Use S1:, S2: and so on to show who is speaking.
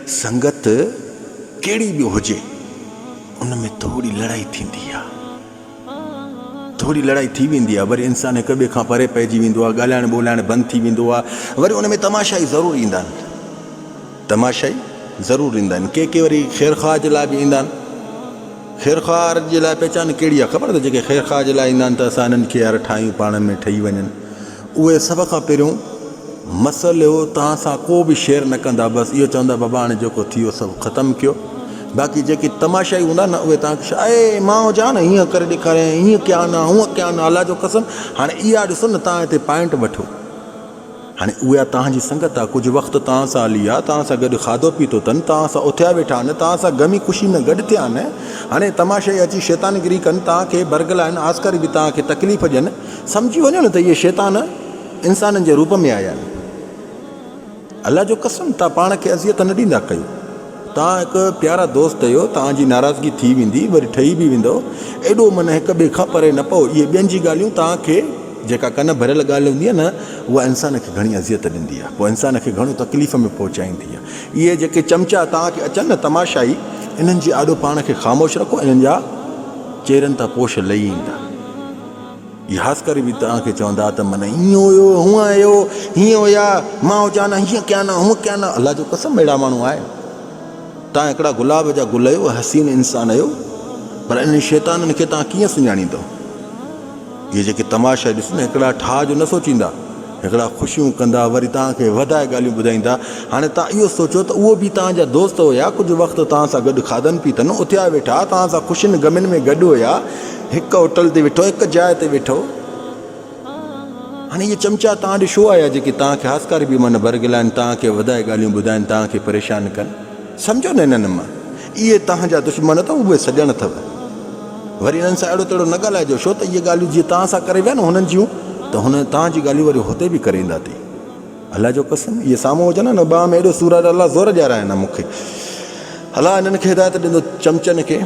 S1: संगत कहिड़ी बि हुजे उन में थोड़ी लड़ाई थींदी आहे, थोड़ी लड़ाई थी वेंदी आहे, वरी इंसान हिक ॿिए खां परे पइजी वेंदो आहे, ॻाल्हाइण ॿोलाइण बंदि थी वेंदो आहे, वरी उन में तमाशाई ज़रूरु ईंदा आहिनि, तमाशाई ज़रूरु ईंदा आहिनि। के वरी ख़ैर ख़्वाह जे लाइ बि ईंदा आहिनि। ख़ैर ख़्वाह जे लाइ पहचान कहिड़ी आहे ख़बर अथव? जेके ख़ैर ख़्वाह जे लाइ ईंदा आहिनि त असां इन्हनि खे यार ठाहियूं पाण में ठही वञनि, उहे सभ खां पहिरियों मसइलो तव्हां सां को बि शेयर न कंदा, बसि इहो चवंदा बाबा हाणे जेको थी वियो सभु ख़तमु कयो। बाक़ी जेकी तमाशाई हूंदा न उहे तव्हांखे छा आहे मां जा न हीअं करे ॾेखारियां, हीअं कया न हूअं कया न, अलाह जो कसम। हाणे इहा ॾिसो न, तव्हां हिते पॉइंट वठो, हाणे उहा तव्हांजी संगत आहे, कुझु वक़्तु तव्हां सां हली आहे, तव्हां सां गॾु खाधो पीतो अथनि, तव्हां सां उथिया वेठा आहिनि, तव्हां सां गमी ख़ुशी में गॾु थिया आहिनि। हाणे तमाशाई अची शैतानगिरी कनि, तव्हांखे बरगलाइनि, आस्कर बि तव्हांखे तकलीफ़ ॾियनि, सम्झी वञो न त इहे शैतान इंसाननि जे रूप में आया आहिनि। अलाह जो कसम तव्हां पाण खे अज़ियत न ॾींदा कयो। तव्हां हिकु प्यारा दोस्त आहियो, तव्हांजी नाराज़गी थी वेंदी, वरी ठही बि वेंदो, एॾो मन हिक ॿिए खां परे न पओ। इहे ॿियनि जी ॻाल्हियूं तव्हांखे जेका कन भरियल ॻाल्हि हूंदी आहे न, उहा इंसान खे घणी अज़ियत ॾींदी आहे, पोइ इंसान खे घणो तकलीफ़ में पहुचाईंदी आहे। इहे जेके चमचा तव्हांखे अचनि न तमाशाई, इन्हनि जी आॾो पाण खे ख़ामोश रखो, इन्हनि जा चेहरनि तां पोश लही ईंदा। इहा आस्कर बि तव्हांखे चवंदा त मन ईअं हुयो हूअं हुयो, हीअं हुया, मां हुजा न हीअं कया न हूअं कया न। अलाह जो कसम अहिड़ा माण्हू आहे। तव्हां हिकिड़ा गुलाब जा गुल आहियो, हसीन इंसान आहियो, पर इन शैताननि खे तव्हां कीअं सुञाणींदो? इहे जेके तमाशा ॾिस न, हिकिड़ा ठाह जो न सोचींदा, हिकिड़ा ख़ुशियूं कंदा, वरी तव्हांखे वधाए ॻाल्हियूं ॿुधाईंदा। हाणे तव्हां इहो सोचो त उहो बि तव्हांजा दोस्त हुया, कुझु वक़्तु तव्हां सां गॾु खाधनि पीतनि, उथिया वेठा, तव्हां सां ख़ुशियुनि ग़मियुनि में गॾु हुया, हिकु होटल ते वेठो, हिकु जाइ ते वेठो। हाणे इहे चमचा तव्हां ॾे छो आया जेके तव्हांखे हास्कार बि मन बरगिलाइनि, तव्हांखे वधाए ॻाल्हियूं ॿुधाइनि, तव्हांखे परेशान कनि? सम्झो न इन्हनि मां, इहे तव्हांजा दुश्मन अथव, उहे सॼण अथव। वरी इन्हनि सां अहिड़ो तेड़ो न ॻाल्हाइजो, छो त इहे ॻाल्हियूं जीअं तव्हां सां करे विया न हुननि जूं, त हुन तव्हांजी ॻाल्हियूं वरी हुते बि करे ईंदा अथई। अलाह जो कसम इहे साम्हूं हुजनि न, ॿ में एॾो सूरत अलाह ज़ोर ॾियाराए न मूंखे। अलाह इन्हनि खे हिदायत ॾींदो चमचनि खे।